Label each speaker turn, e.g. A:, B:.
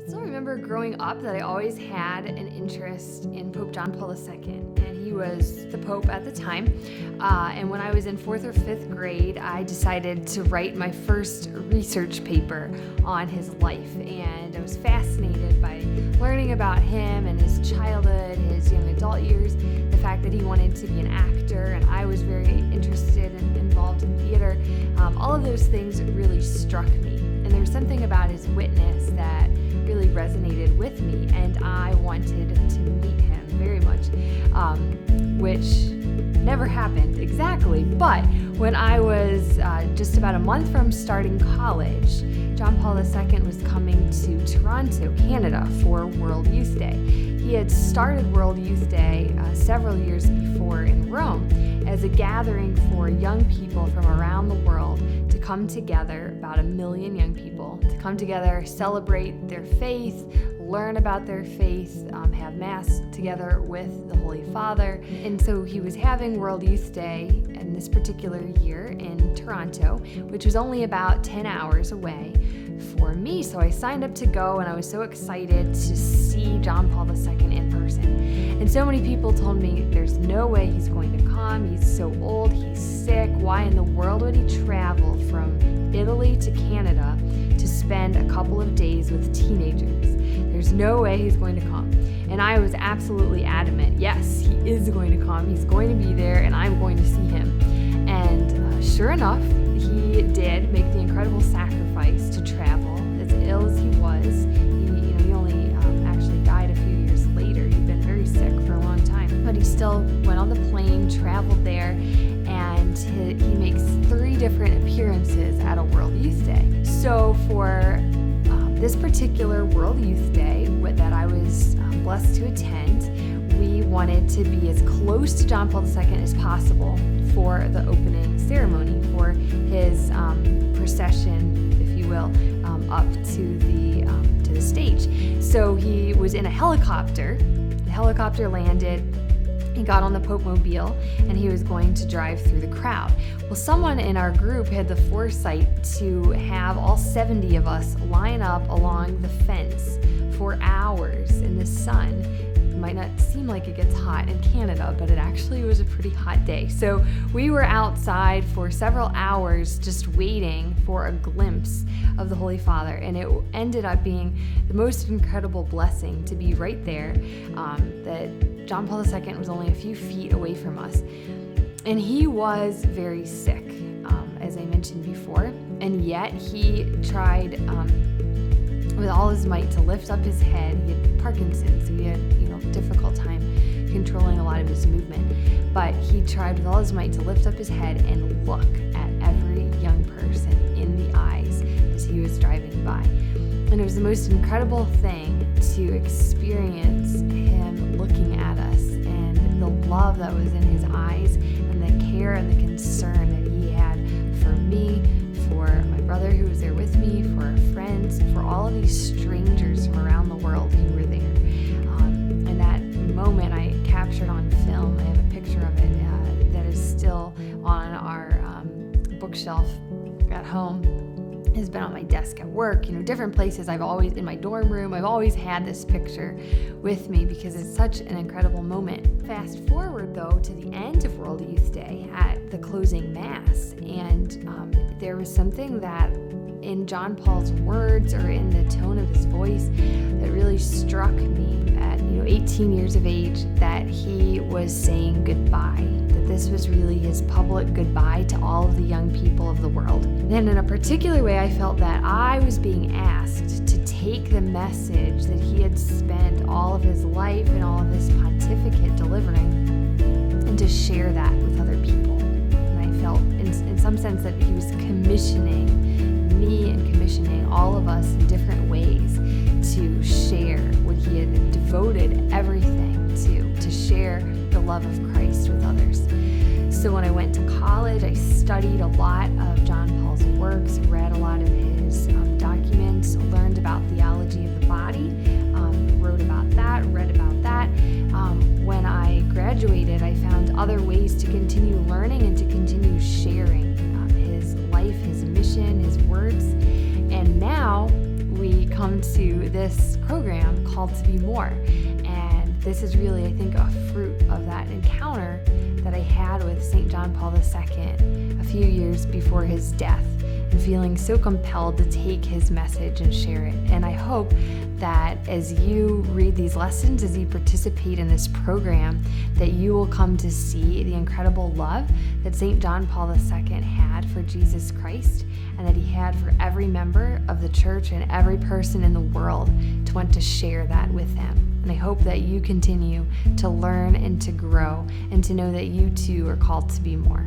A: still remember growing up that I always had an interest in Pope John Paul II, and he was the Pope at the time. And when I was in 4th or 5th grade, I decided to write my first research paper on his life, and I was fascinated by learning about him and his childhood, his young adult years, the fact that he wanted to be an actor, and I was very interested and involved in theater. All of those things really struck me, and there was something about his witness that really resonated with me, and I wanted to meet him very much, which never happened exactly. But when I was just about a month from starting college, John Paul II was coming to Toronto, Canada for World Youth Day. He had started World Youth Day several years before in Rome as a gathering for young people from around the world to come together, about 1 million young people, to come together, celebrate their faith, learn about their faith, have Mass together with the Holy Father. And so he was having World Youth Day in this particular year in Toronto, which was only about 10 hours away for me. So I signed up to go, and I was so excited to see John Paul II in person. And so many people told me there's no way he's going to come. He's so old, he's sick. Why in the world would he travel from Italy to Canada to spend a couple of days with teenagers? There's no way he's going to come. And I was absolutely adamant, yes, he is going to come. He's going to be there, and I'm going to see him. And sure enough, he did make the incredible sacrifice to travel. As ill as he was, he only actually died a few years later. He'd been very sick for a long time, but he still went on the plane, traveled there, and he makes 3 different appearances at a World Youth Day. So for this particular World Youth Day that I was blessed to attend, we wanted to be as close to John Paul II as possible for the opening ceremony, for his procession, if you will, up to the stage. So he was in a helicopter. The helicopter landed. He got on the Pope Mobile, and he was going to drive through the crowd. Well, someone in our group had the foresight to have all 70 of us line up along the fence for hours in the sun. It might not seem like it gets hot in Canada, but it actually was a pretty hot day. So we were outside for several hours just waiting for a glimpse of the Holy Father, and it ended up being the most incredible blessing to be right there, that John Paul II was only a few feet away from us. And he was very sick, as I mentioned before, and yet he tried with all his might to lift up his head. He had Parkinson's, so he had difficult time controlling a lot of his movement. But he tried with all his might to lift up his head and look at every young person in the eyes as he was driving by. And it was the most incredible thing to experience him looking at us, and the love that was in his eyes, and the care and the concern that he had for me, for my brother who was there with me, for our friends, for all of these strangers from around the world who were there. And that moment I captured on film. I have a picture of it that is still on our bookshelf at home. Has been on my desk at work, different places. In my dorm room, I've always had this picture with me because it's such an incredible moment. Fast forward though to the end of World Youth Day at the closing Mass, and there was something that in John Paul's words or in the tone of his voice that really struck me at 18 years of age, that he was saying goodbye, that this was really his public goodbye to all of the young people of the world. And in a particular way, I felt that I was being asked to take the message that he had spent all of his life and all of his pontificate delivering, and to share that with other people. And I felt in some sense that he was commissioning me and commissioning all of us in different ways to share what he had devoted everything to share the love of Christ with others. So when I went to college, I studied a lot of John Paul's works, read a lot of his documents, learned about theology of the body, wrote about that, read about that. When I graduated, I found other ways to continue learning and to continue sharing his life, his mission, his words. And now we come come to this program called To Be More. And this is really, I think, a fruit of that encounter that I had with St. John Paul II a few years before his death, and feeling so compelled to take his message and share it. And I hope that as you read these lessons, as you participate in this program, that you will come to see the incredible love that St. John Paul II had for Jesus Christ, and that he had for every member of the church and every person in the world to want to share that with them. And I hope that you continue to learn and to grow and to know that you too are called to be more.